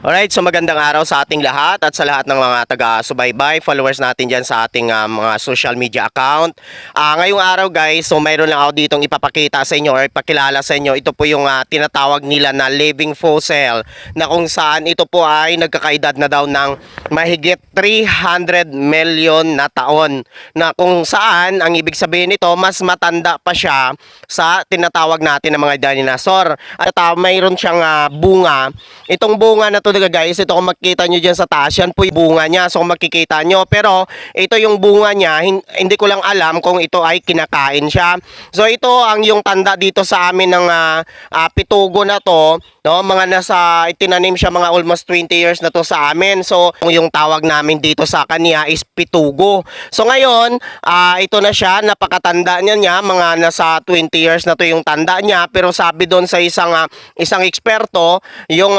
Alright, so magandang araw sa ating lahat at sa lahat ng mga taga-subaybay, followers natin dyan sa ating mga social media account. Ngayong araw guys, so mayroon lang ako ditong ipapakita sa inyo or ipakilala sa inyo. Ito po yung tinatawag nila na living fossil na kung saan ito po ay nagkakaedad na daw ng mahigit 300 million na taon. Na kung saan, ang ibig sabihin nito, mas matanda pa siya sa tinatawag natin ng mga dinosaur. At mayroon siyang bunga. Itong bunga na to guys, ito kung makikita nyo dyan sa taas, yan po yung bunga niya. So kung makikita nyo, pero ito yung bunga niya, hindi ko lang alam kung ito ay kinakain siya. So ito ang yung tanda dito sa amin ng pitugo na to, no? Mga nasa, itinanim siya mga almost 20 years na to sa amin. So yung tawag namin dito sa kanya is pitugo. So ngayon, ito na siya, napakatanda niya, mga nasa 20 years na to yung tanda niya. Pero sabi doon sa isang eksperto, yung